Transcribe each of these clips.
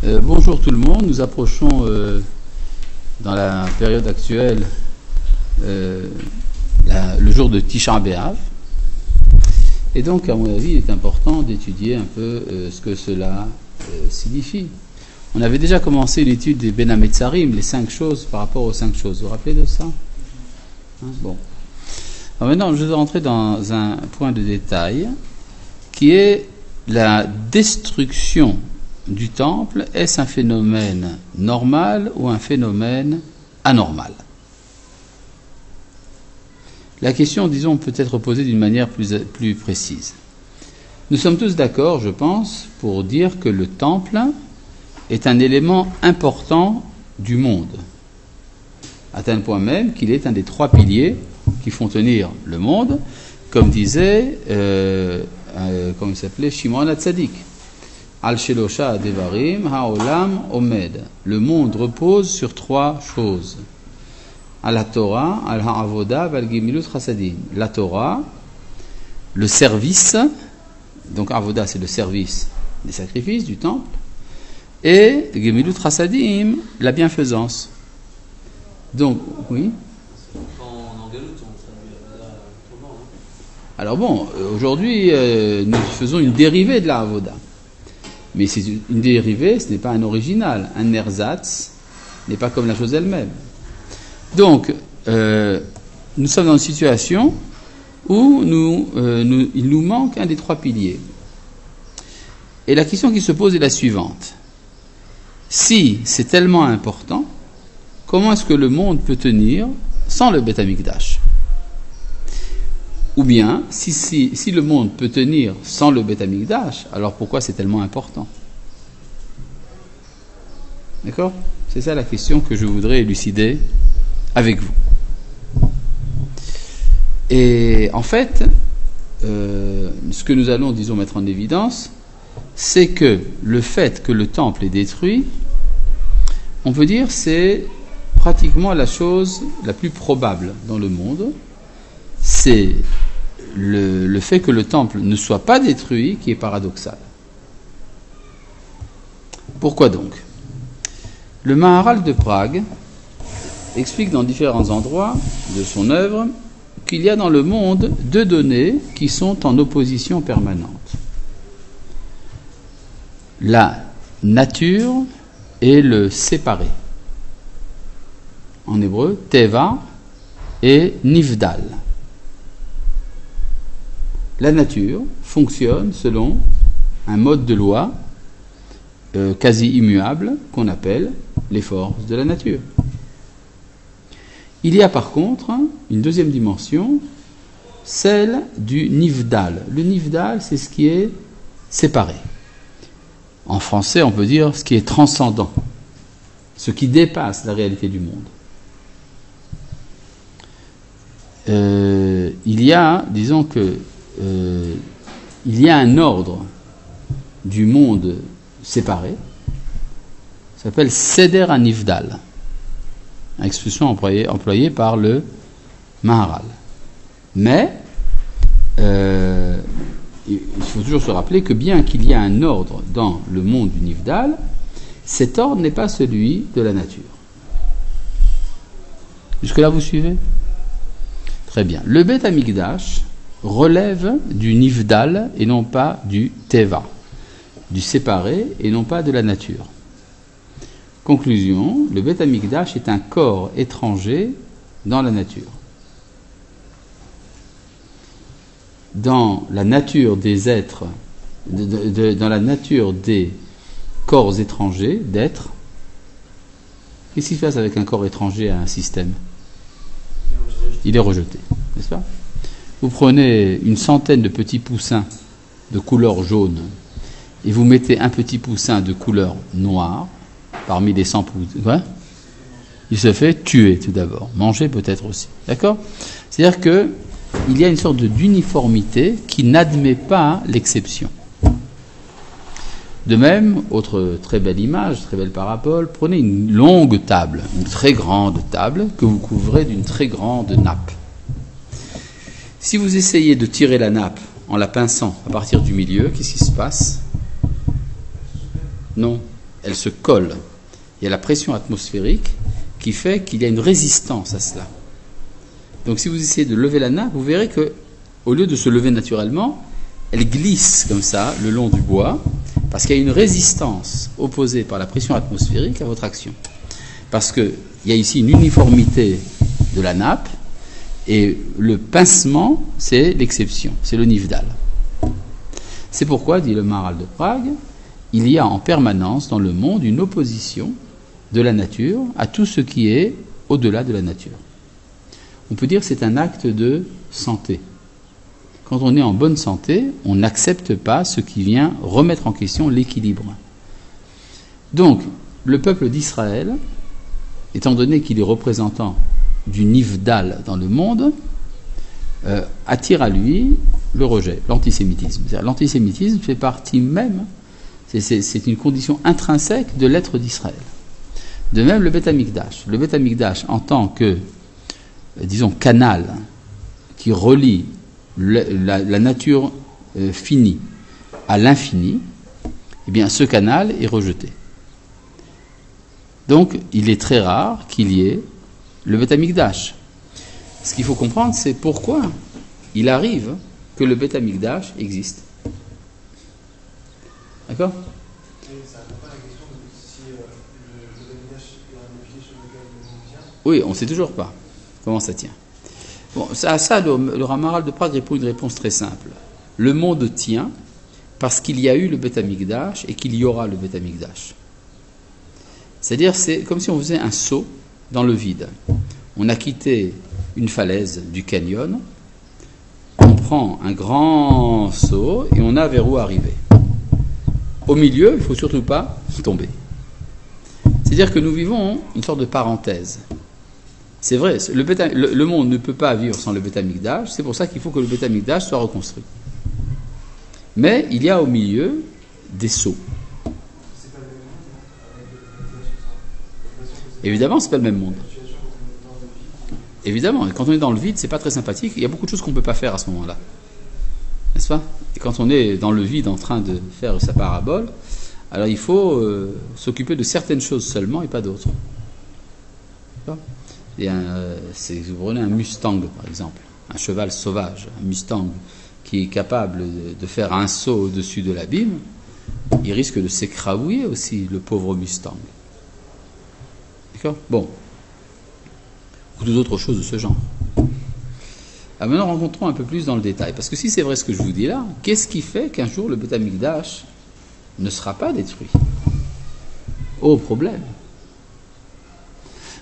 Bonjour tout le monde, nous approchons dans la période actuelle le jour de Tisha B'Av, et donc à mon avis il est important d'étudier un peu ce que cela signifie. On avait déjà commencé l'étude des Ben Hametzarim, les 5 choses par rapport aux 5 choses, vous vous rappelez de ça? Bon. Alors maintenant je vais rentrer dans un point de détail qui est la destruction du temple. Est-ce un phénomène normal ou un phénomène anormal? La question, disons, peut être posée d'une manière plus précise. Nous sommes tous d'accord, je pense, pour dire que le temple est un élément important du monde, à tel point même qu'il est un des 3 piliers qui font tenir le monde, comme disait, comment il s'appelait, Shimon HaTzadik. Al-Shelosha Devarim Ha'olam Omed. Le monde repose sur 3 choses. La Torah, Al-Ha'avoda, Val-Gimilut Chassadim. La Torah, le service, donc Avoda c'est le service des sacrifices du temple, et Gimilut Chassadim, la bienfaisance. Donc, oui. En Galoute, on traduit Avoda autrement. Alors bon, aujourd'hui, nous faisons une dérivée de la Avoda. Mais c'est une dérivée, ce n'est pas un original. Un ersatz n'est pas comme la chose elle-même. Donc, nous sommes dans une situation où il nous manque un des 3 piliers. Et la question qui se pose est la suivante. Si c'est tellement important, comment est-ce que le monde peut tenir sans le Beth Amikdash? Ou bien, si le monde peut tenir sans le Beth Amikdash, alors pourquoi c'est tellement important? D'accord? C'est ça la question que je voudrais élucider avec vous. Et en fait, ce que nous allons, disons, mettre en évidence, c'est que le fait que le temple est détruit, on peut dire, c'est pratiquement la chose la plus probable dans le monde. C'est le fait que le temple ne soit pas détruit qui est paradoxal. Pourquoi donc? Le Maharal de Prague explique dans différents endroits de son œuvre qu'il y a dans le monde 2 données qui sont en opposition permanente. La nature et le séparé. En hébreu, Teva et Nivdal. La nature fonctionne selon un mode de loi quasi immuable qu'on appelle les forces de la nature. Il y a par contre une deuxième dimension, celle du Nivdal. Le Nivdal, c'est ce qui est séparé. En français, on peut dire ce qui est transcendant, ce qui dépasse la réalité du monde. Il y a, disons que il y a un ordre du monde séparé, ça s'appelle Seder HaNivdal, expression employée par le Maharal. Mais il faut toujours se rappeler que bien qu'il y ait un ordre dans le monde du Nivdal, cet ordre n'est pas celui de la nature. Jusque-là, vous suivez? Très bien. Le Beth Amikdash relève du Nivdal et non pas du Teva, du séparé et non pas de la nature. Conclusion, le Beth Amikdash est un corps étranger dans la nature. Dans la nature des êtres, dans la nature des corps étrangers, d'êtres, qu'est-ce qui se passe avec un corps étranger à un système? Il est rejeté, n'est-ce pas? Vous prenez une centaine de petits poussins de couleur jaune et vous mettez un petit poussin de couleur noire parmi les 100 poussins, il se fait tuer tout d'abord, manger peut-être aussi, d'accord? C'est-à-dire que il y a une sorte d'uniformité qui n'admet pas l'exception. De même, autre très belle image, très belle parabole, prenez une longue table, une très grande table que vous couvrez d'une très grande nappe. Si vous essayez de tirer la nappe en la pinçant à partir du milieu, qu'est-ce qui se passe? Non, elle se colle. Il y a la pression atmosphérique qui fait qu'il y a une résistance à cela. Donc si vous essayez de lever la nappe, vous verrez que au lieu de se lever naturellement, elle glisse comme ça le long du bois, parce qu'il y a une résistance opposée par la pression atmosphérique à votre action. Parce qu'il y a ici une uniformité de la nappe, et le pincement, c'est l'exception, c'est le nifdal. C'est pourquoi, dit le Maharal de Prague, il y a en permanence dans le monde une opposition de la nature à tout ce qui est au-delà de la nature. On peut dire que c'est un acte de santé. Quand on est en bonne santé, on n'accepte pas ce qui vient remettre en question l'équilibre. Donc, le peuple d'Israël, étant donné qu'il est représentant du nifdal dans le monde, attire à lui le rejet, l'antisémitisme. L'antisémitisme fait partie même, c'est une condition intrinsèque de l'être d'Israël. De même, le Beth Amikdash. Le Beth Amikdash, en tant que, disons, canal qui relie la nature finie à l'infini, eh bien, ce canal est rejeté. Donc, il est très rare qu'il y ait le Beth Amikdash. Ce qu'il faut comprendre, c'est pourquoi il arrive que le Beth Amikdash existe. D'accord ? Oui, on ne sait toujours pas comment ça tient. Bon, le Maharal de Prague répond une réponse très simple. Le monde tient parce qu'il y a eu le Beth Amikdash et qu'il y aura le Beth Amikdash. C'est-à-dire, c'est comme si on faisait un saut dans le vide. On a quitté une falaise du canyon, on prend un grand saut et on a vers où arriver. Au milieu, il ne faut surtout pas tomber. C'est-à-dire que nous vivons une sorte de parenthèse. C'est vrai, le monde ne peut pas vivre sans le Beth Amikdash, c'est pour ça qu'il faut que le Beth Amikdash soit reconstruit. Mais il y a au milieu des sauts. Évidemment, c'est pas le même monde. Évidemment, quand on est dans le vide, c'est pas très sympathique. Il y a beaucoup de choses qu'on ne peut pas faire à ce moment-là. N'est-ce pas ? Et quand on est dans le vide en train de faire sa parabole, alors il faut s'occuper de certaines choses seulement et pas d'autres. Vous prenez un Mustang, par exemple, un cheval sauvage, un Mustang qui est capable de faire un saut au-dessus de l'abîme, il risque de s'écrabouiller aussi, le pauvre Mustang. D'accord ? Bon. Ou d'autres choses de ce genre. Alors maintenant, rencontrons un peu plus dans le détail. Parce que si c'est vrai ce que je vous dis là, qu'est-ce qui fait qu'un jour le Beth Amikdash ne sera pas détruit ? Oh, problème.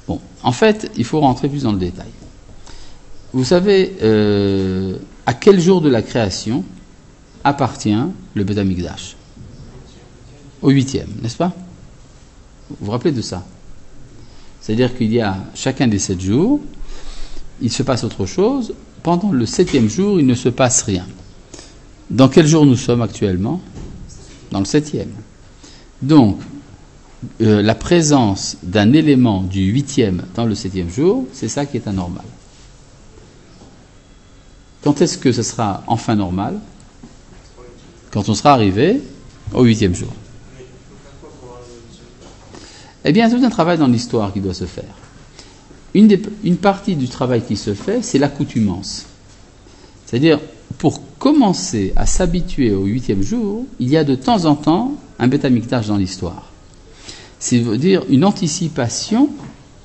Bon, en fait, il faut rentrer plus dans le détail. Vous savez à quel jour de la création appartient le Beth Amikdash ? Au 8e, n'est-ce pas ? Vous vous rappelez de ça ? C'est-à-dire qu'il y a chacun des 7 jours, il se passe autre chose. Pendant le 7e jour, il ne se passe rien. Dans quel jour nous sommes actuellement ? Dans le 7e. Donc, la présence d'un élément du 8e dans le 7e jour, c'est ça qui est anormal. Quand est-ce que ce sera enfin normal ? Quand on sera arrivé au 8e jour. Eh bien, il y a tout un travail dans l'histoire qui doit se faire. Une partie du travail qui se fait, c'est l'accoutumance. C'est-à-dire, pour commencer à s'habituer au 8e jour, il y a de temps en temps un Beth Amikdash dans l'histoire. C'est-à-dire une anticipation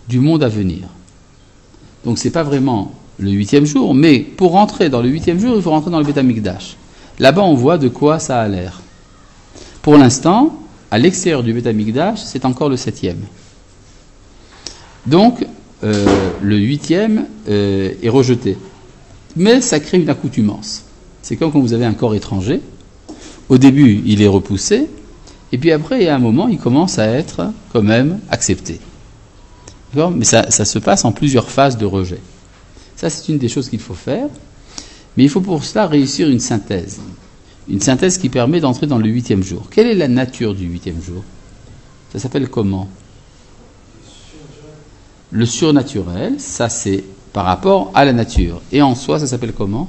du monde à venir. Donc, ce n'est pas vraiment le 8e jour, mais pour rentrer dans le 8e jour, il faut rentrer dans le Beth Amikdash. Là-bas, on voit de quoi ça a l'air. Pour l'instant, à l'extérieur du Beth Amikdash, c'est encore le 7e. Donc, le 8e est rejeté. Mais ça crée une accoutumance. C'est comme quand vous avez un corps étranger. Au début, il est repoussé. Et puis après, il y a un moment, il commence à être quand même accepté. D'accord ? Mais ça se passe en plusieurs phases de rejet. Ça, c'est une des choses qu'il faut faire. Mais il faut pour cela réussir une synthèse. Une synthèse qui permet d'entrer dans le 8e jour. Quelle est la nature du 8e jour ? Ça s'appelle comment ? Le surnaturel, ça c'est par rapport à la nature. Et en soi, ça s'appelle comment ?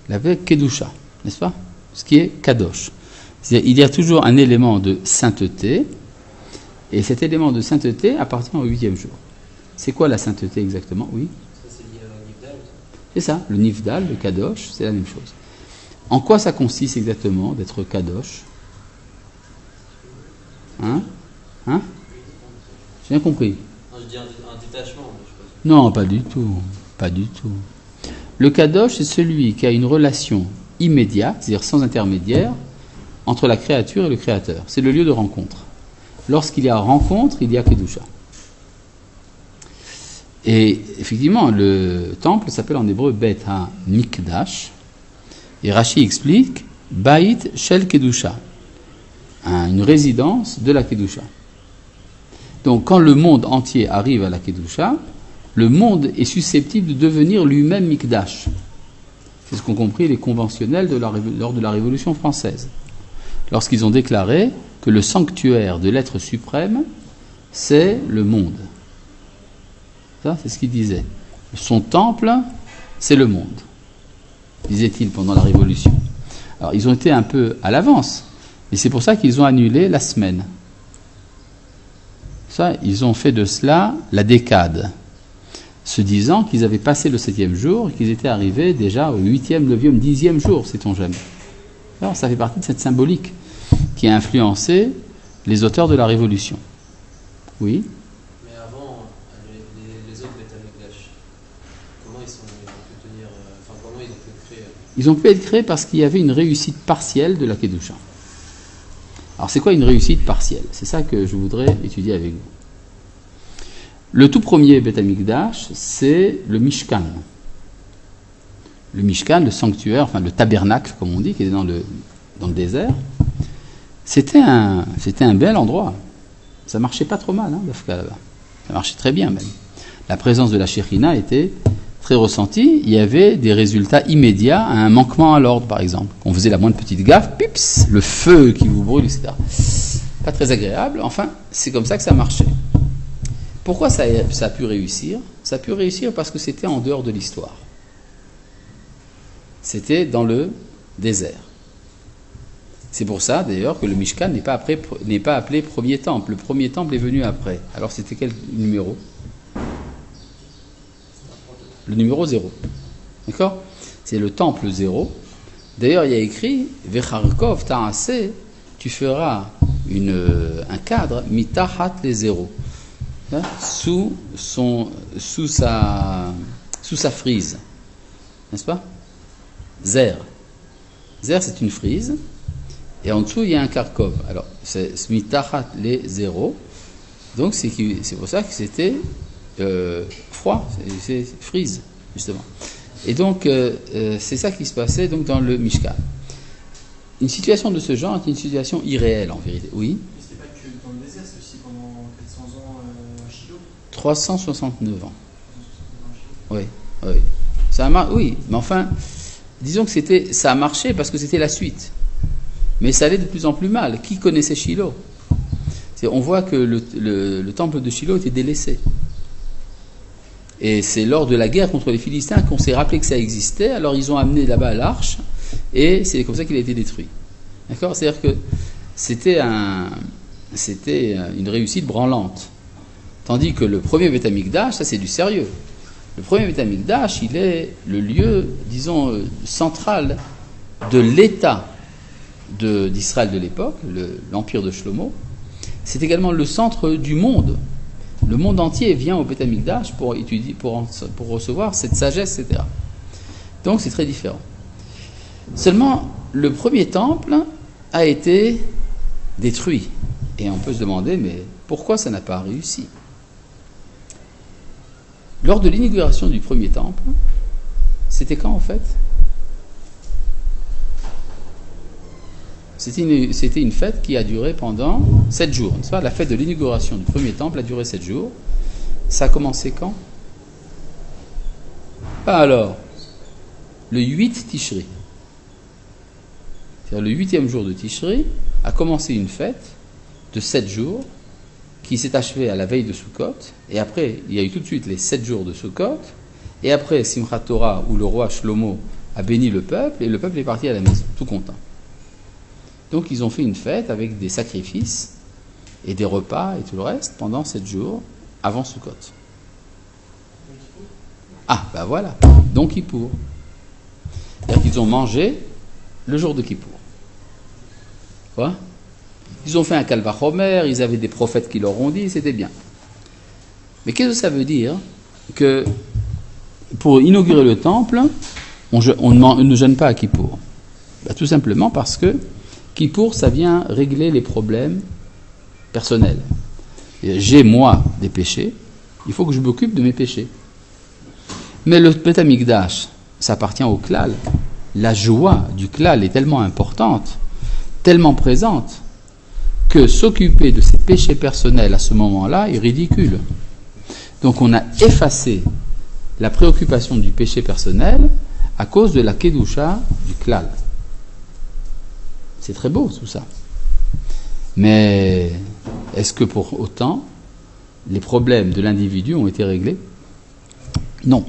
La Kedusha, n'est-ce pas ? Ce qui est Kadosh. C'est-à-dire, il y a toujours un élément de sainteté, et cet élément de sainteté appartient au 8e jour. C'est quoi la sainteté exactement? Oui. Ça, c'est lié au Nifdal. C'est ça, le Nifdal, le Kadosh, c'est la même chose. En quoi ça consiste exactement d'être Kadosh? Hein? J'ai bien compris. Non, je dis un détachement. Je sais pas. Non, pas du tout. Pas du tout. Le Kadosh, c'est celui qui a une relation immédiate, c'est-à-dire sans intermédiaire, entre la créature et le Créateur. C'est le lieu de rencontre. Lorsqu'il y a rencontre, il y a Kedusha. Et effectivement, le temple s'appelle en hébreu Bet HaMikdash. Et Rashi explique Bait Shel Kedusha, une résidence de la Kedusha. Donc, quand le monde entier arrive à la Kedusha, le monde est susceptible de devenir lui-même Mikdash. C'est ce qu'ont compris les conventionnels lors de la Révolution française. Lorsqu'ils ont déclaré que le sanctuaire de l'être suprême, c'est le monde. Ça, c'est ce qu'ils disaient. Son temple, c'est le monde, disait-il pendant la Révolution. Alors, ils ont été un peu à l'avance, et c'est pour ça qu'ils ont annulé la semaine. Ça, ils ont fait de cela la décade, se disant qu'ils avaient passé le 7e jour et qu'ils étaient arrivés déjà au 8e, 9e, 10e jour, sait-on jamais. Alors, ça fait partie de cette symbolique qui a influencé les auteurs de la Révolution. Oui. Mais avant, les autres Beth Amikdash, comment ils ont pu tenir, comment ils ont pu créer? Ils ont pu être créés parce qu'il y avait une réussite partielle de la Kedusha. Alors, c'est quoi une réussite partielle? C'est ça que je voudrais étudier avec vous. Le tout premier Beth Amikdash, c'est le Mishkan. Le Mishkan, le sanctuaire, enfin le tabernacle, comme on dit, qui était dans le désert. C'était un bel endroit. Ça marchait pas trop mal, Dafka, là-bas. Ça marchait très bien, même. La présence de la Shekhinah était très ressentie. Il y avait des résultats immédiats à un manquement à l'ordre, par exemple. On faisait la moindre petite gaffe, pips, le feu qui vous brûle, etc. Pas très agréable. Enfin, c'est comme ça que ça marchait. Pourquoi ça a pu réussir? Ça a pu réussir parce que c'était en dehors de l'histoire. C'était dans le désert. C'est pour ça, d'ailleurs, que le Mishkan n'est pas appelé premier temple. Le premier temple est venu après. Alors, c'était quel numéro? Le numéro 0. D'accord? C'est le temple 0. D'ailleurs, il y a écrit Vecharkov ta'aseh, tu feras un cadre mitahat les 0. Sous sa frise. N'est-ce pas? Zer. Zer, c'est une frise. Et en dessous, il y a un karkov. Alors, c'est mitachat les 0. Donc, c'est pour ça que c'était froid. C'est frise, justement. Et donc, c'est ça qui se passait donc, dans le Mishkan. Une situation de ce genre est une situation irréelle, en vérité. Oui? Mais c'était pas que dans le désert, c'est aussi pendant 400 ans à Shiloh. 369 ans. 369 ans à Shiloh. Oui. Oui, mais enfin, disons que ça a marché parce que c'était la suite. Mais ça allait de plus en plus mal. Qui connaissait Shiloh? On voit que le temple de Shiloh était délaissé. Et c'est lors de la guerre contre les Philistins qu'on s'est rappelé que ça existait. Alors ils ont amené là-bas l'arche et c'est comme ça qu'il a été détruit. D'accord? C'est-à-dire que c'était une réussite branlante. Tandis que le premier Beth Amikdash, ça c'est du sérieux. Le premier Beth Amikdash, il est le lieu, disons, central de l'État d'Israël de l'époque, l'empire de Shlomo. C'est également le centre du monde. Le monde entier vient au Beth Amikdash pour étudier, pour recevoir cette sagesse, etc. Donc c'est très différent. Seulement, le premier temple a été détruit. Et on peut se demander, mais pourquoi ça n'a pas réussi? Lors de l'inauguration du premier temple, c'était quand en fait? C'était une fête qui a duré pendant 7 jours. N'est-ce pas? La fête de l'inauguration du premier temple a duré 7 jours. Ça a commencé quand? Alors, le 8 Tishri. C'est-à-dire le 8e jour de Tishri a commencé une fête de 7 jours qui s'est achevée à la veille de Sukkot. Et après, il y a eu tout de suite les 7 jours de Sukkot. Et après, Simchat Torah, où le roi Shlomo a béni le peuple, et le peuple est parti à la maison, tout content. Donc ils ont fait une fête avec des sacrifices et des repas et tout le reste pendant 7 jours avant Sukkot. Ah, ben voilà, donc Kippour. C'est-à-dire qu'ils ont mangé le jour de Kippour. Quoi? Ils ont fait un Kalvachomer, ils avaient des prophètes qui leur ont dit, c'était bien. Mais qu'est-ce que ça veut dire que pour inaugurer le temple, on ne jeûne pas à Kippour? Ben, tout simplement parce que Kippour, ça vient régler les problèmes personnels. J'ai, moi, des péchés, il faut que je m'occupe de mes péchés. Mais le Beth Amikdash, ça appartient au klal. La joie du klal est tellement importante, tellement présente, que s'occuper de ses péchés personnels à ce moment-là est ridicule. Donc on a effacé la préoccupation du péché personnel à cause de la kedusha du klal. C'est très beau tout ça. Mais est-ce que pour autant les problèmes de l'individu ont été réglés? Non.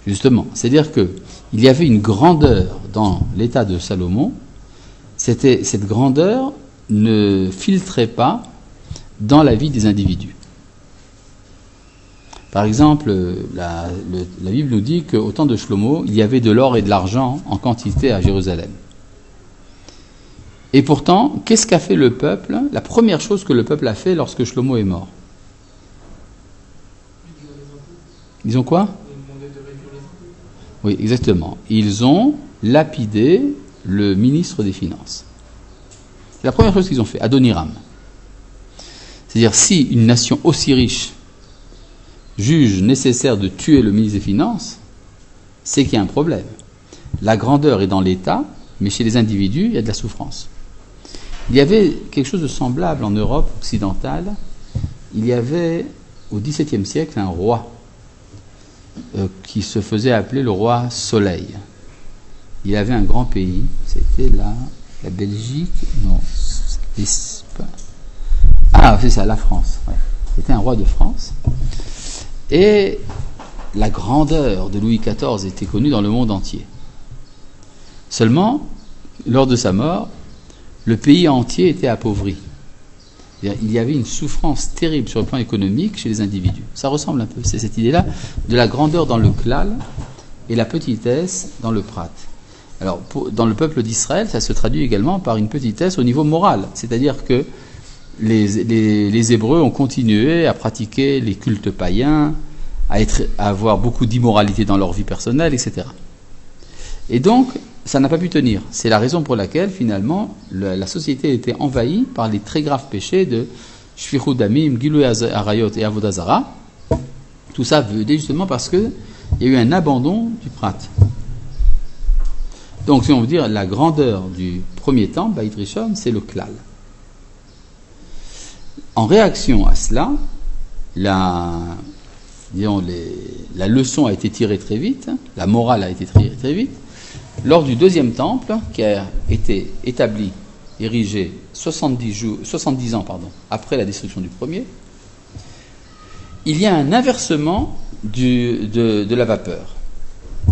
Justement, c'est-à-dire que il y avait une grandeur dans l'état de Salomon. Cette grandeur ne filtrait pas dans la vie des individus. Par exemple, la Bible nous dit qu'au temps de Shlomo, il y avait de l'or et de l'argent en quantité à Jérusalem. Et pourtant, qu'est-ce qu'a fait le peuple? La première chose que le peuple a fait lorsque Shlomo est mort. Ils ont quoi? Oui, exactement. Ils ont lapidé le ministre des Finances. C'est la première chose qu'ils ont fait, Adoniram. C'est-à-dire, si une nation aussi riche juge nécessaire de tuer le ministre des Finances, c'est qu'il y a un problème. La grandeur est dans l'État, mais chez les individus, il y a de la souffrance. Il y avait quelque chose de semblable en Europe occidentale. Il y avait, au XVIIe siècle, un roi qui se faisait appeler le roi Soleil. Il avait un grand pays, c'était la Belgique, non, c'est ça, la France. Ouais. C'était un roi de France. Et la grandeur de Louis XIV était connue dans le monde entier. Seulement, lors de sa mort, le pays entier était appauvri. Il y avait une souffrance terrible sur le plan économique chez les individus. Ça ressemble un peu, c'est cette idée-là de la grandeur dans le klal et la petitesse dans le prat. Alors, dans le peuple d'Israël, ça se traduit également par une petitesse au niveau moral. C'est-à-dire que les Hébreux ont continué à pratiquer les cultes païens, à avoir beaucoup d'immoralité dans leur vie personnelle, etc. Et donc, ça n'a pas pu tenir. C'est la raison pour laquelle, finalement, la société a été envahie par les très graves péchés de Shfichut Damim, Gilui Arayot et Avodah Zara. Tout ça venait justement parce qu'il y a eu un abandon du prat. Donc, si on veut dire la grandeur du premier temple, Beit Rishon, c'est le klal. En réaction à cela, la leçon a été tirée très vite, la morale a été tirée très vite. Lors du deuxième temple, qui a été établi, érigé 70 ans après la destruction du premier, il y a un inversement de la vapeur.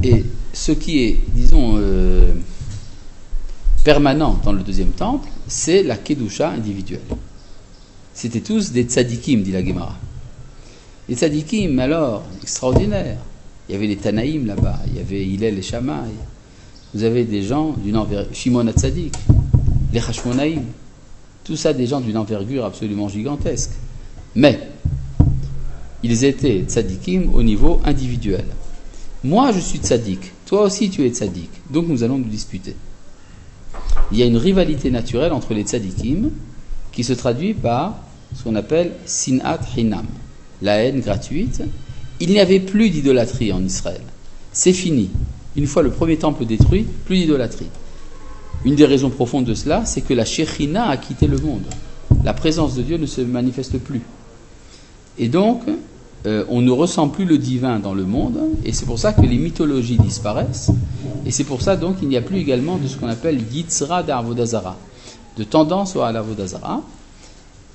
Et ce qui est, disons, permanent dans le deuxième temple, c'est la kedusha individuelle. C'était tous des tzadikim, dit la Gemara. Les tzadikim, alors, extraordinaires. Il y avait les Tanaïm là-bas, il y avait Hillel et Shammai. Vous avez des gens d'une envergure, Shimon HaTzadik, les Hashmonaïm, tout ça des gens d'une envergure absolument gigantesque. Mais, ils étaient tzadikim au niveau individuel. Moi, je suis tzadik, toi aussi tu es tzadik, donc nous allons nous disputer. Il y a une rivalité naturelle entre les tzadikim qui se traduit par ce qu'on appelle sinat hinam, la haine gratuite. Il n'y avait plus d'idolâtrie en Israël. C'est fini. Une fois le premier temple détruit, plus d'idolâtrie. Une des raisons profondes de cela, c'est que la Shekhinah a quitté le monde. La présence de Dieu ne se manifeste plus. Et donc, on ne ressent plus le divin dans le monde, et c'est pour ça que les mythologies disparaissent, et c'est pour ça donc qu'il n'y a plus également de ce qu'on appelle Yitzra d'Avodah Zara, de tendance à l'Avodah Zara,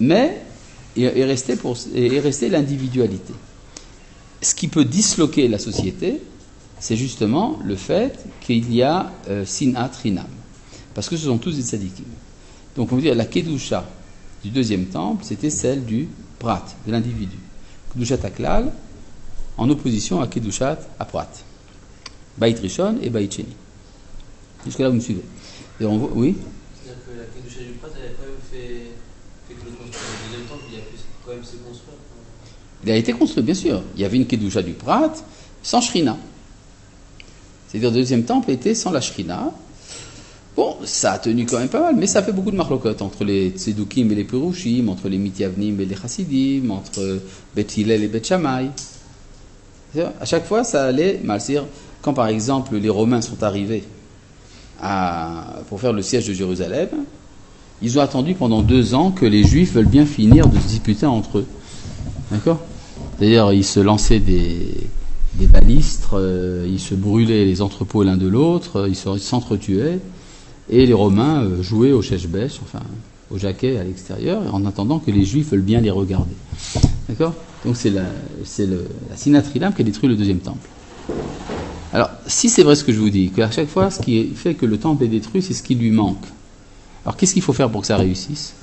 mais est restée l'individualité. Ce qui peut disloquer la société, c'est justement le fait qu'il y a Sinat Rinam. parce que ce sont tous des tzadikim. Donc on veut dire la kedusha du deuxième temple, c'était celle du prat, de l'individu. Kedushat haklal, en opposition à kedushat aprat. Bait rishon et bait sheni. Jusque là vous me suivez. Et on voit, oui. C'est-à-dire que la Kedusha du Prat, elle a quand même fait que le deuxième temple, il a pu quand même se construire. Il a été construit, bien sûr. Il y avait une kedusha du prat sans shrina. C'est-à-dire le deuxième temple était sans la shrina. Bon, ça a tenu quand même pas mal, mais ça fait beaucoup de marloquot entre les tzedukim et les perushim, entre les mityavnim et les chassidim, entre Bet Hillel et Bet Shammai. À chaque fois, ça allait mal. C'est-à-dire, quand par exemple les Romains sont arrivés pour faire le siège de Jérusalem, ils ont attendu pendant 2 ans que les Juifs veulent bien finir de se disputer entre eux. D'accord ? D'ailleurs, ils se lançaient des balistres, ils se brûlaient les entrepôts l'un de l'autre, ils s'entretuaient, et les Romains jouaient au chèche-bêche, enfin au jaquet à l'extérieur, en attendant que les Juifs veulent bien les regarder. D'accord ? Donc c'est la Sinatrilam qui a détruit le deuxième temple. Alors, si c'est vrai ce que je vous dis, qu'à chaque fois, ce qui fait que le temple est détruit, c'est ce qui lui manque. Alors, qu'est-ce qu'il faut faire pour que ça réussisse ?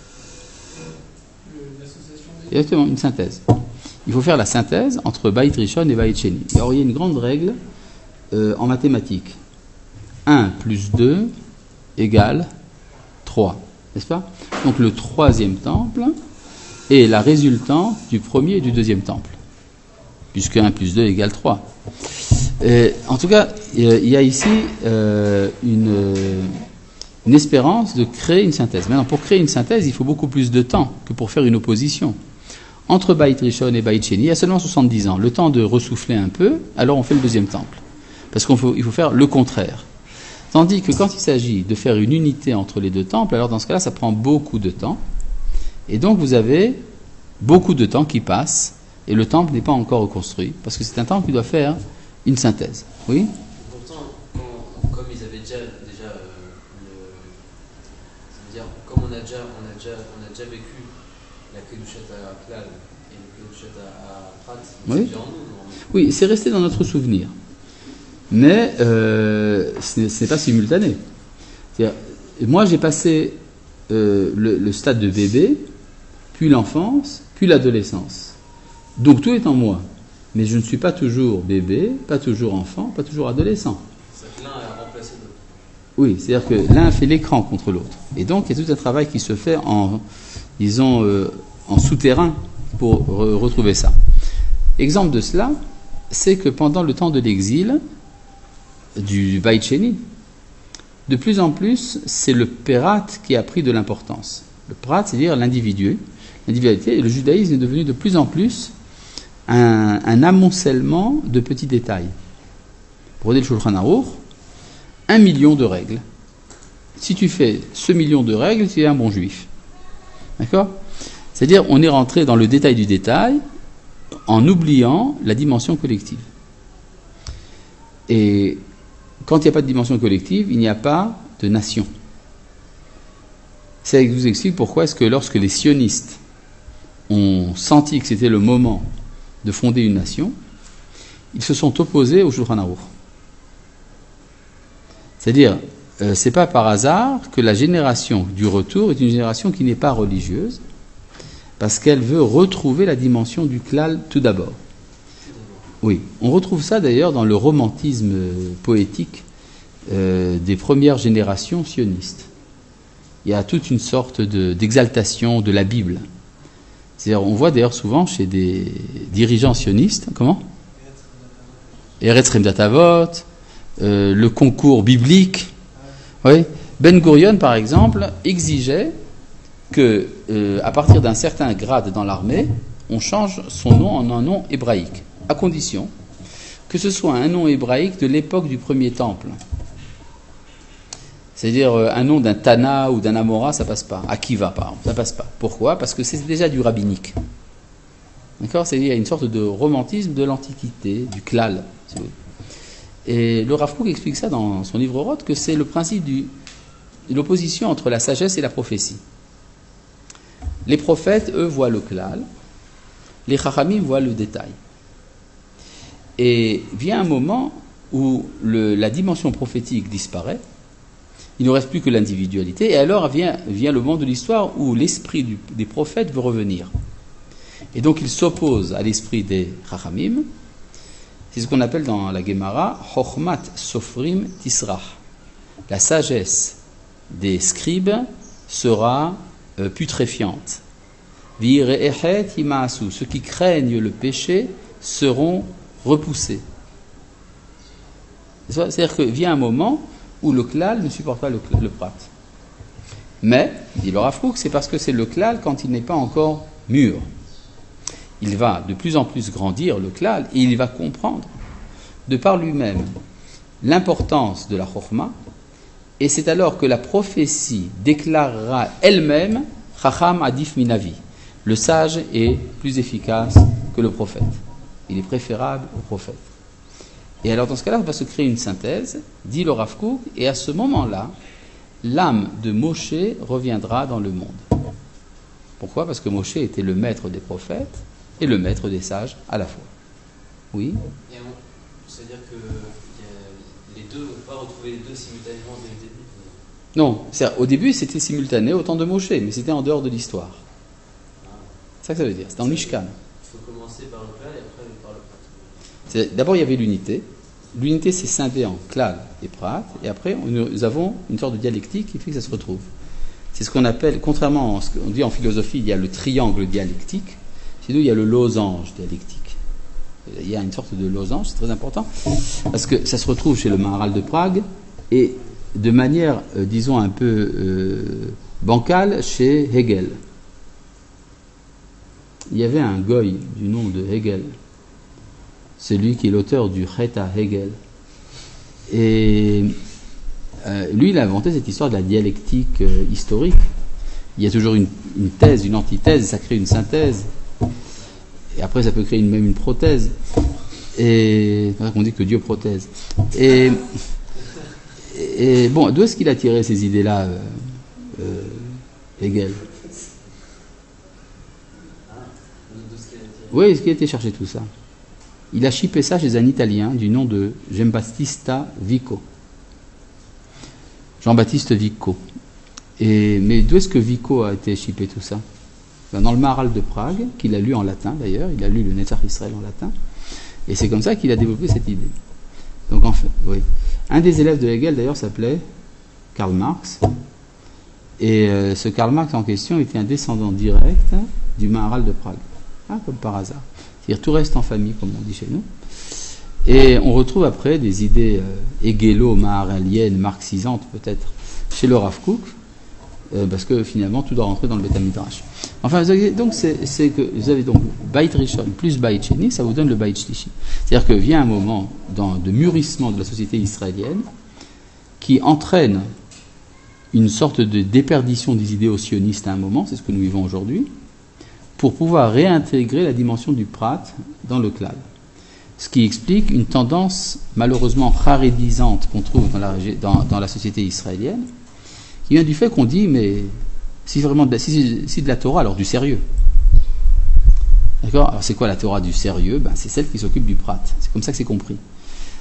Exactement, une synthèse. Il faut faire la synthèse entre Bait Rishon et Bait Sheni. Alors, il y a une grande règle en mathématiques. 1 plus 2 égale 3. N'est-ce pas ? Donc, le troisième temple est la résultante du premier et du deuxième temple. Puisque 1 plus 2 égale 3. En tout cas, il y a ici une espérance de créer une synthèse. Maintenant, pour créer une synthèse, il faut beaucoup plus de temps que pour faire une opposition. Entre Bait Rishon et Bait Sheni, il y a seulement 70 ans. Le temps de ressouffler un peu, alors on fait le deuxième temple. Parce qu'il faut faire le contraire. Tandis que quand il s'agit de faire une unité entre les deux temples, alors dans ce cas-là, ça prend beaucoup de temps. Et donc vous avez beaucoup de temps qui passe, et le temple n'est pas encore reconstruit, parce que c'est un temple qui doit faire une synthèse. Oui ? Pourtant, comme ils avaient déjà c'est-à-dire, comme on a déjà vécu la Kedushat à Klal et la Kedushat à Prat, c'est Oui. déjà en nous. Oui, c'est resté dans notre souvenir. Mais ce n'est pas simultané. C'est-à-dire, moi, j'ai passé le stade de bébé, puis l'enfance, puis l'adolescence. Donc tout est en moi. Mais je ne suis pas toujours bébé, pas toujours enfant, pas toujours adolescent. C'est que l'un a remplacé l'autre. Oui, c'est-à-dire que l'un fait l'écran contre l'autre. Et donc, il y a tout un travail qui se fait en souterrain pour retrouver ça. Exemple de cela, c'est que pendant le temps de l'exil du Bait Sheni, de plus en plus, c'est le pérat qui a pris de l'importance. Le pérat, c'est-à-dire l'individualité, et le judaïsme est devenu de plus en plus un amoncellement de petits détails. Prenez le Shulchan Aruch, 1 million de règles. Si tu fais ce million de règles, tu es un bon juif. D'accord ? C'est-à-dire, on est rentré dans le détail du détail en oubliant la dimension collective. Et quand il n'y a pas de dimension collective, il n'y a pas de nation. Ça vous explique pourquoi est-ce que lorsque les sionistes ont senti que c'était le moment de fonder une nation, ils se sont opposés au Shulchan Aruch. C'est-à-dire, c'est pas par hasard que la génération du retour est une génération qui n'est pas religieuse, parce qu'elle veut retrouver la dimension du klal tout d'abord. Oui, on retrouve ça d'ailleurs dans le romantisme poétique des premières générations sionistes. Il y a toute une sorte d'exaltation de la Bible. C'est-à-dire, on voit d'ailleurs souvent chez des dirigeants sionistes, comment ? Eretz Remdat Avot, le concours biblique. Oui. Ben Gurion, par exemple, exigeait que, à partir d'un certain grade dans l'armée, on change son nom en un nom hébraïque, à condition que ce soit un nom hébraïque de l'époque du premier temple. C'est-à-dire un nom d'un Tana ou d'un Amora, ça passe pas. Akiva, par exemple, ça passe pas. Pourquoi ? Parce que c'est déjà du rabbinique. D'accord ? C'est-à-dire il y a une sorte de romantisme de l'Antiquité, du klal. Si vous voulez. Et le Rav Kook explique ça dans son livre Roth, que c'est le principe de l'opposition entre la sagesse et la prophétie. Les prophètes, eux, voient le klal, les chachamim voient le détail. Et vient un moment où la dimension prophétique disparaît, Il ne reste plus que l'individualité. Et alors vient le moment de l'histoire où l'esprit des prophètes veut revenir. Et donc il s'oppose à l'esprit des Chachamim. C'est ce qu'on appelle dans la Gemara Chochmat Sofrim Tisrach. La sagesse des scribes sera putréfiante. Vire'echet imaasu. Ceux qui craignent le péché seront repoussés. C'est-à-dire que vient un moment où le klal ne supporte pas le prat. Mais, dit le Rav Kook, c'est parce que c'est le klal quand il n'est pas encore mûr. Il va de plus en plus grandir, le klal, et il va comprendre, de par lui-même, l'importance de la chokhma, et c'est alors que la prophétie déclarera elle-même Chacham Adif Minavi. Le sage est plus efficace que le prophète. Il est préférable au prophète. Et alors dans ce cas-là, on va se créer une synthèse, dit le Rav Kook, et à ce moment-là, l'âme de Moshe reviendra dans le monde. Pourquoi ? Parce que Moshe était le maître des prophètes et le maître des sages à la fois. Oui ? C'est-à-dire que les deux, on ne peut pas retrouver les deux simultanément dès le début. Non, au début c'était simultané au temps de Moshe, mais c'était en dehors de l'histoire. C'est ça que ça veut dire, c'est dans le Mishkan. Il faut commencer par le klal et après par le prat. D'abord il y avait l'unité. L'unité s'est scindée en klal et prat, et après nous avons une sorte de dialectique qui fait que ça se retrouve. C'est ce qu'on appelle, contrairement à ce qu'on dit en philosophie, il y a le triangle dialectique, chez nous il y a le losange dialectique. Il y a une sorte de losange, c'est très important, parce que ça se retrouve chez le Maharal de Prague, et de manière, disons, un peu bancale chez Hegel. Il y avait un goy du nom de Hegel, celui qui est l'auteur du Cheta Hegel. Et lui, il a inventé cette histoire de la dialectique historique. Il y a toujours une thèse, une antithèse, ça crée une synthèse. Et après, ça peut créer même une prothèse. Et c'est vrai qu'on dit que Dieu prothèse. Et bon, d'où est-ce qu'il a tiré ces idées-là, Hegel ? Oui, est-ce qu'il a été chercher tout ça ? Il a chippé ça chez un Italien du nom de Giambattista Vico. Jean-Baptiste Vico. Mais d'où est-ce que Vico a été chippé tout ça ? Dans le Maharal de Prague, qu'il a lu en latin d'ailleurs, il a lu le Netzach Israël en latin, et c'est comme ça qu'il a développé cette idée. Donc en fait, oui. Un des élèves de Hegel d'ailleurs s'appelait Karl Marx, et ce Karl Marx en question était un descendant direct du Maharal de Prague, comme par hasard. C'est-à-dire tout reste en famille, comme on dit chez nous. Et on retrouve après des idées hegélo-maharaliennes, marxisantes peut-être, chez le Rav Kook, parce que finalement tout doit rentrer dans le Beth Midrash. Enfin, donc c'est que vous avez donc Beit Rishon plus Beit Sheni, ça vous donne le Beit Shlishi. C'est-à-dire que vient un moment de mûrissement de la société israélienne qui entraîne une sorte de déperdition des idéaux sionistes à un moment, c'est ce que nous vivons aujourd'hui, pour pouvoir réintégrer la dimension du prat dans le klal. Ce qui explique une tendance malheureusement charédisante qu'on trouve dans la société israélienne, qui vient du fait qu'on dit, mais si vraiment si de la Torah, alors du sérieux. D'accord ? Alors c'est quoi la Torah du sérieux ? C'est celle qui s'occupe du prat. C'est comme ça que c'est compris.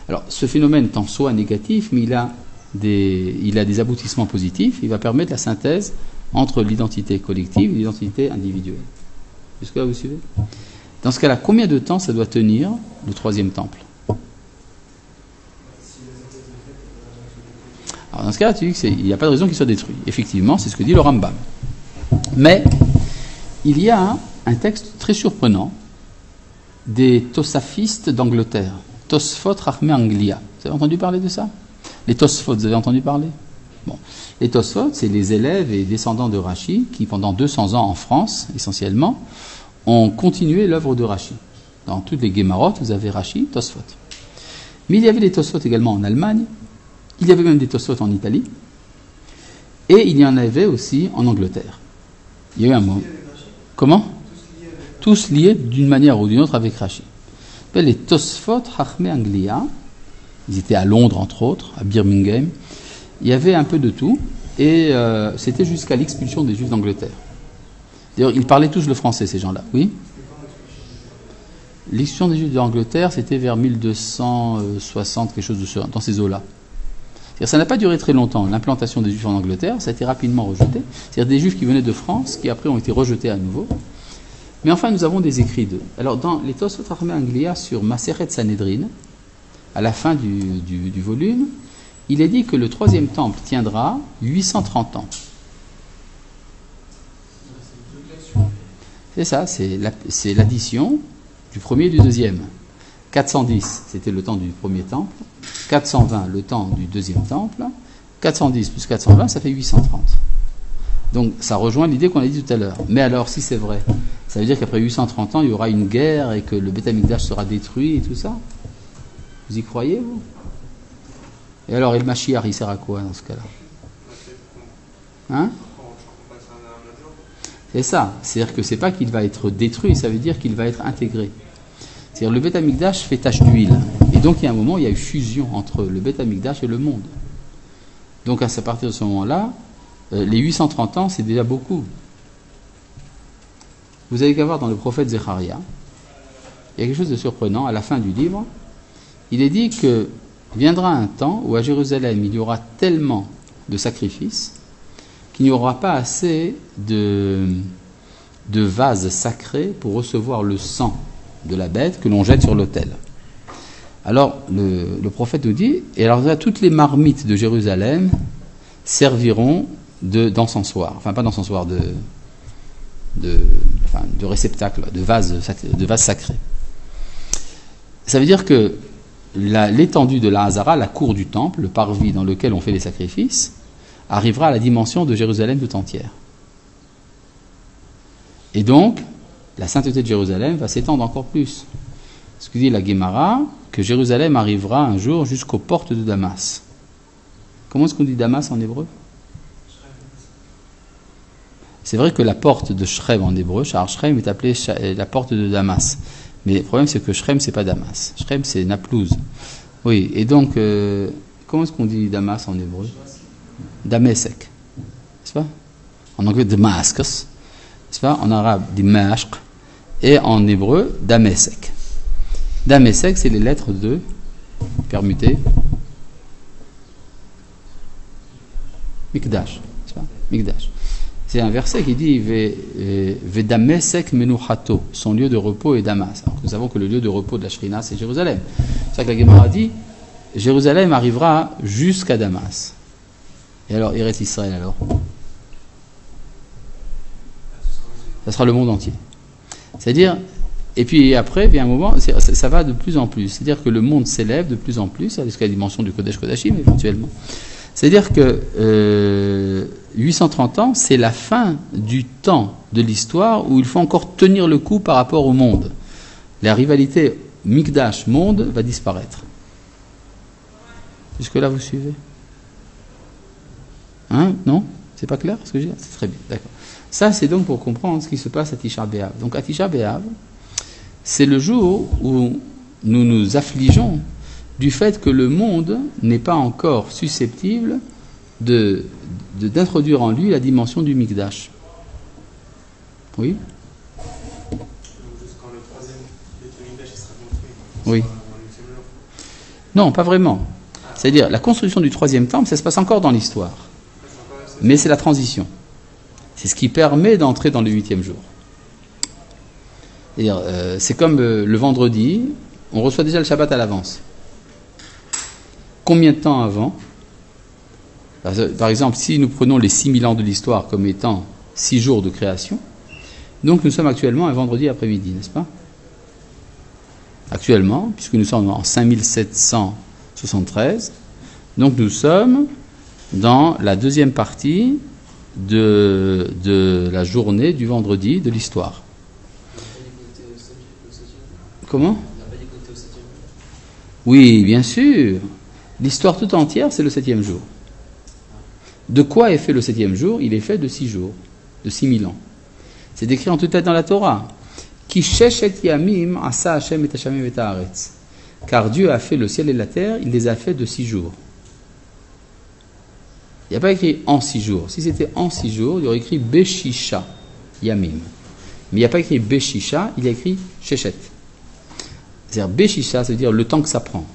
Alors ce phénomène est en soi négatif, mais il a des aboutissements positifs. Il va permettre la synthèse entre l'identité collective et l'identité individuelle. Jusque-là, vous suivez ? Dans ce cas-là, combien de temps ça doit tenir le troisième temple ? Alors dans ce cas-là, tu dis qu'il n'y a pas de raison qu'il soit détruit. Effectivement, c'est ce que dit le Rambam. Mais il y a un texte très surprenant des Tosafistes d'Angleterre, Tosfot Rachmé Anglia. Vous avez entendu parler de ça ? Les Tosfot, vous avez entendu parler ? Bon. Les Tosfot, c'est les élèves et descendants de Rashi qui, pendant 200 ans en France, essentiellement, ont continué l'œuvre de Rashi. Dans toutes les Gemarot, vous avez Rashi, Tosfot. Mais il y avait des Tosfot également en Allemagne, il y avait même des Tosfot en Italie, et il y en avait aussi en Angleterre. Il y a eu un mot. Comment ? Tous liés d'une manière ou d'une autre avec Rashi. Les Tosfot Chachmei Anglia, ils étaient à Londres entre autres, à Birmingham. Il y avait un peu de tout, et c'était jusqu'à l'expulsion des Juifs d'Angleterre. D'ailleurs, ils parlaient tous le français, ces gens-là. Oui ? L'expulsion des Juifs d'Angleterre, c'était vers 1260, quelque chose dans ces eaux-là. C'est-à-dire, ça n'a pas duré très longtemps, l'implantation des Juifs en Angleterre, ça a été rapidement rejeté. C'est-à-dire des Juifs qui venaient de France, qui après ont été rejetés à nouveau. Mais enfin, nous avons des écrits d'eux. Alors, dans les Tosfot Chachamei Anglia sur Masechet Sanhedrin, à la fin du volume, il est dit que le troisième temple tiendra 830 ans. C'est ça, c'est l'addition du premier et du deuxième. 410, c'était le temps du premier temple. 420, le temps du deuxième temple. 410 plus 420, ça fait 830. Donc ça rejoint l'idée qu'on a dit tout à l'heure. Mais alors, si c'est vrai, ça veut dire qu'après 830 ans, il y aura une guerre et que le Beth Amikdash sera détruit et tout ça? Vous y croyez, vous? Et alors, et le Mashiach, il sert à quoi dans ce cas-là? Hein? C'est ça. C'est-à-dire que c'est pas qu'il va être détruit, ça veut dire qu'il va être intégré. C'est-à-dire le Beth Amikdash fait tache d'huile. Et donc, il y a un moment, il y a eu fusion entre le Beth Amikdash et le monde. Donc, à partir de ce moment-là, les 830 ans, c'est déjà beaucoup. Vous avez qu'à voir dans le prophète Zecharia, il y a quelque chose de surprenant. À la fin du livre, il est dit que viendra un temps où à Jérusalem, il y aura tellement de sacrifices qu'il n'y aura pas assez de vases sacrés pour recevoir le sang de la bête que l'on jette sur l'autel. Alors, le prophète nous dit, et alors là, toutes les marmites de Jérusalem serviront d'encensoir, enfin pas d'encensoir, de réceptacle, de vase sacré. Ça veut dire que l'étendue de la Hazara, la cour du temple, le parvis dans lequel on fait les sacrifices, arrivera à la dimension de Jérusalem tout entière. Et donc, la sainteté de Jérusalem va s'étendre encore plus. Ce que dit la Guémara, que Jérusalem arrivera un jour jusqu'aux portes de Damas. Comment est-ce qu'on dit Damas en hébreu? C'est vrai que la porte de Shrem en hébreu, Sha'ar Shrem, est appelée la porte de Damas. Mais le problème, c'est que Shrem, c'est pas Damas. Shrem, c'est Naplouse. Oui, et donc, comment est-ce qu'on dit Damas en hébreu? Damesek. N'est-ce pas? En anglais, Damascus. N'est-ce pas? En arabe, Dimashq. Et en hébreu, Damesek. Damesek, c'est les lettres de permutées. Mikdash. N'est-ce pas? Mikdash. C'est un verset qui dit Vedamesek menuchato, son lieu de repos est Damas. Alors nous savons que le lieu de repos de la Shrina, c'est Jérusalem. C'est ça que la Gemara dit Jérusalem arrivera jusqu'à Damas. Et alors, Eretz Israël, alors? Ça sera le monde entier. C'est-à-dire, et puis après, vient un moment, ça va de plus en plus. C'est-à-dire que le monde s'élève de plus en plus, jusqu'à la dimension du Kodesh Kodashim, éventuellement. C'est-à-dire que 830 ans, c'est la fin du temps de l'histoire où il faut encore tenir le coup par rapport au monde. La rivalité Mikdash-monde va disparaître. Jusque-là, vous suivez? Hein? Non? C'est pas clair ce que je dis? C'est très bien, d'accord. Ça, c'est donc pour comprendre ce qui se passe à Tisha B'Av. Donc à Tisha B'Av, c'est le jour où nous nous affligeons du fait que le monde n'est pas encore susceptible d'introduire en lui la dimension du Mikdash. Oui? Jusqu'en le troisième Mikdash sera construit. Oui. Non, pas vraiment. C'est-à-dire, la construction du troisième temple, ça se passe encore dans l'histoire. Mais c'est la transition. C'est ce qui permet d'entrer dans le 8e jour. C'est comme le vendredi, on reçoit déjà le Shabbat à l'avance. Combien de temps avant? Par exemple, si nous prenons les 6000 ans de l'histoire comme étant 6 jours de création, donc nous sommes actuellement un vendredi après-midi, n'est-ce pas? Actuellement, puisque nous sommes en 5773, donc nous sommes dans la deuxième partie de la journée du vendredi de l'histoire. Comment? Oui, bien sûr. L'histoire tout entière, c'est le 7e jour. De quoi est fait le 7e jour? Il est fait de 6 jours, de 6000 ans. C'est décrit en toute lettre dans la Torah. Ki sheshet yamim asa Hashem et hashamim et haaretz. Car Dieu a fait le ciel et la terre, il les a fait de 6 jours. Il n'y a pas écrit en 6 jours. Si c'était en 6 jours, il y aurait écrit Beshisha Yamim. Mais il n'y a pas écrit Beshisha, il y a écrit Sheshet. C'est-à-dire Beshisha, ça veut dire le temps que ça prend.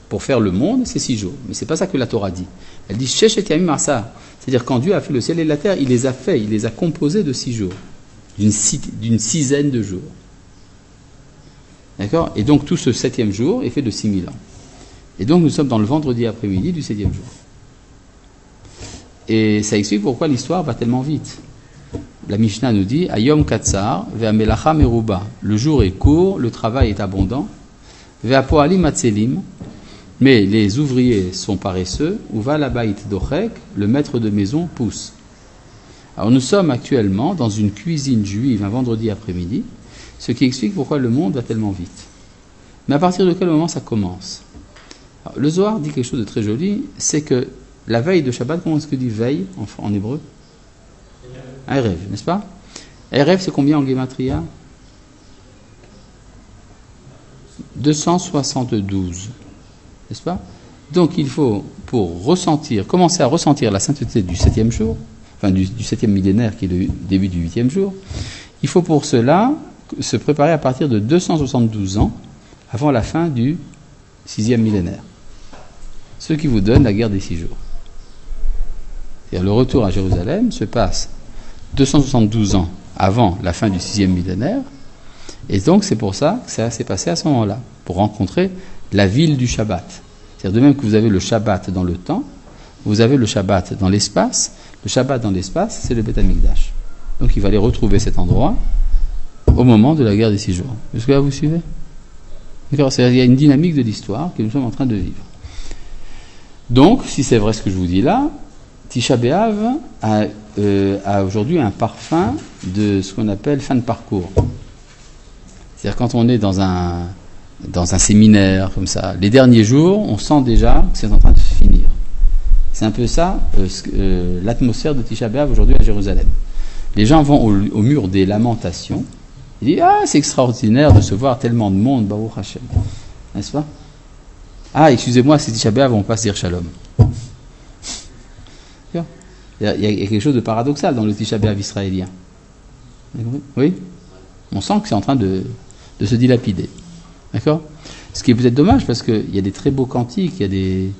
pour faire le monde, c'est 6 jours. Mais c'est pas ça que la Torah dit. Elle dit Shesh et Yamim Asa. C'est-à-dire quand Dieu a fait le ciel et la terre, il les a fait, il les a composés de 6 jours, d'une sizaine de jours. D'accord? Et donc tout ce 7e jour est fait de 6000 ans. Et donc nous sommes dans le vendredi après-midi du 7e jour. Et ça explique pourquoi l'histoire va tellement vite. La Mishnah nous dit Ayom Katsar, Ve'amelacha Meruba. Le jour est court, le travail est abondant. Ve'apoalim Atselim. Mais les ouvriers sont paresseux. Uva Labait Dochek, le maître de maison pousse. Alors nous sommes actuellement dans une cuisine juive un vendredi après-midi, ce qui explique pourquoi le monde va tellement vite. Mais à partir de quel moment ça commence? Alors, le Zohar dit quelque chose de très joli, c'est que la veille de Shabbat, comment est-ce que dit veille en hébreu? Erev, n'est-ce pas? Erev, c'est combien en Gematria? 272, n'est-ce pas? Donc il faut, pour commencer à ressentir la sainteté du 7e jour, enfin du 7e millénaire qui est le début du 8e jour, il faut pour cela se préparer à partir de 272 ans avant la fin du 6e millénaire. Ce qui vous donne la guerre des 6 jours. C'est-à-dire le retour à Jérusalem se passe 272 ans avant la fin du 6e millénaire, et donc c'est pour ça que ça s'est passé à ce moment-là, pour rencontrer la ville du Shabbat. C'est-à-dire de même que vous avez le Shabbat dans le temps, vous avez le Shabbat dans l'espace. Le Shabbat dans l'espace, c'est le Beth Amikdash. Donc il va aller retrouver cet endroit au moment de la guerre des 6 jours. Est-ce que là vous suivez? D'accord, c'est-à-dire il y a une dynamique de l'histoire que nous sommes en train de vivre. Donc, si c'est vrai ce que je vous dis là, Tisha B'Av a aujourd'hui un parfum de ce qu'on appelle fin de parcours. C'est-à-dire quand on est dans un séminaire comme ça, les derniers jours, on sent déjà que c'est en train de se finir. C'est un peu ça l'atmosphère de Tisha B'Av aujourd'hui à Jérusalem. Les gens vont au mur des lamentations. Ils disent « Ah, c'est extraordinaire de se voir tellement de monde, Baruch Hashem. » N'est-ce pas? Ah, excusez-moi, c'est Tisha B'Av, on passe dire Shalom. Il y a quelque chose de paradoxal dans le Tisha B'Av israélien. Oui? On sent que c'est en train de se dilapider. D'accord? Ce qui est peut-être dommage parce qu'il y a des très beaux cantiques, il y a des...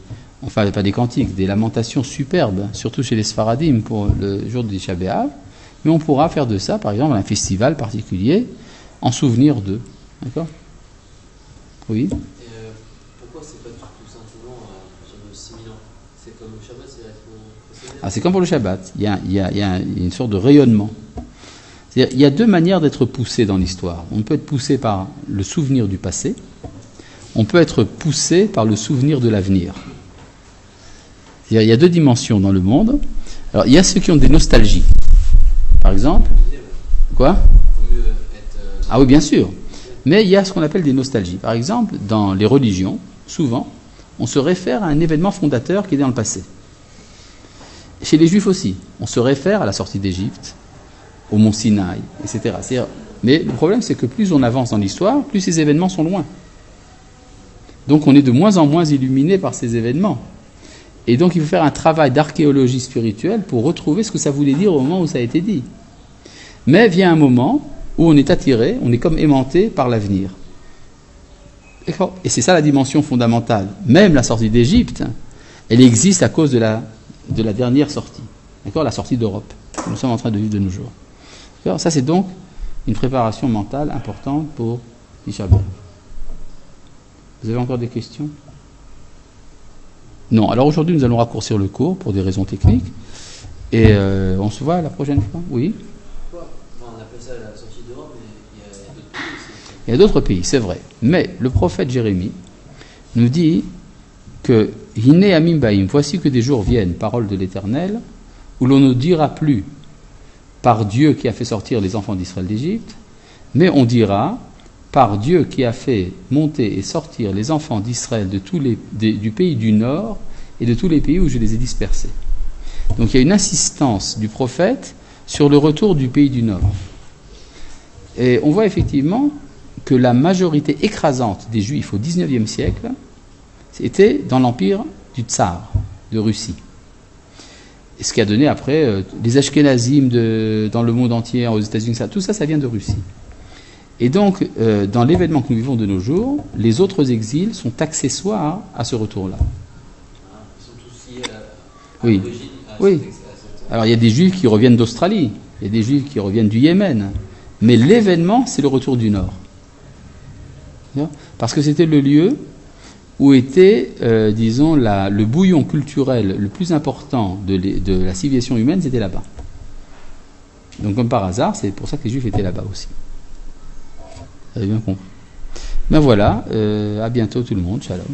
Enfin, pas des cantiques, des lamentations superbes, surtout chez les Sfaradim pour le jour de Tisha B'Av. Mais on pourra faire de ça, par exemple, un festival particulier en souvenir d'eux. D'accord? Oui? Pourquoi c'est pas tout simplement sur le 6000 ans? C'est comme le Shabbat, c'est la précédente. Ah, c'est comme pour le Shabbat. Il y a une sorte de rayonnement. C'est-à-dire, il y a deux manières d'être poussé dans l'histoire. On peut être poussé par le souvenir du passé. On peut être poussé par le souvenir de l'avenir. C'est-à-dire, il y a deux dimensions dans le monde. Alors, il y a ceux qui ont des nostalgies. Par exemple, quoi? Ah oui, bien sûr. Mais il y a ce qu'on appelle des nostalgies. Par exemple, dans les religions, souvent, on se réfère à un événement fondateur qui est dans le passé. Chez les Juifs aussi, on se réfère à la sortie d'Égypte, au mont Sinaï, etc. Mais le problème, c'est que plus on avance dans l'histoire, plus ces événements sont loin. Donc on est de moins en moins illuminé par ces événements. Et donc il faut faire un travail d'archéologie spirituelle pour retrouver ce que ça voulait dire au moment où ça a été dit. Mais vient un moment où on est attiré, on est comme aimanté par l'avenir. Et c'est ça la dimension fondamentale. Même la sortie d'Égypte, elle existe à cause de la dernière sortie. D'accord? La sortie d'Europe. Nous sommes en train de vivre de nos jours. D'accord? Ça c'est donc une préparation mentale importante pour Tisha B'Av. Vous avez encore des questions? Non. Alors aujourd'hui, nous allons raccourcir le cours pour des raisons techniques. Et on se voit la prochaine fois. Oui? On appelle ça la sortie d'Europe, mais il y a d'autres pays. Il y a d'autres pays, c'est vrai. Mais le prophète Jérémie nous dit que Hine Amim Baim, voici que des jours viennent, parole de l'Éternel, où l'on ne dira plus par Dieu qui a fait sortir les enfants d'Israël d'Égypte, mais on dira par Dieu qui a fait monter et sortir les enfants d'Israël du pays du Nord et de tous les pays où je les ai dispersés. Donc il y a une insistance du prophète sur le retour du pays du Nord. Et on voit effectivement que la majorité écrasante des Juifs au XIXe siècle était dans l'empire du Tsar, de Russie. Et ce qui a donné après les Ashkénazim dans le monde entier, aux États-Unis, tout ça vient de Russie. Et donc, dans l'événement que nous vivons de nos jours, les autres exils sont accessoires à ce retour-là. Ils sont tous liés à Oui. l'origine, à Oui. cette- Alors, il y a des juifs qui reviennent d'Australie, il y a des juifs qui reviennent du Yémen, mais l'événement, c'est le retour du Nord. Parce que c'était le lieu où était, disons, le bouillon culturel le plus important de la civilisation humaine, c'était là-bas. Donc, comme par hasard, c'est pour ça que les Juifs étaient là-bas aussi. Vous avez bien compris. Ben voilà, à bientôt tout le monde, shalom.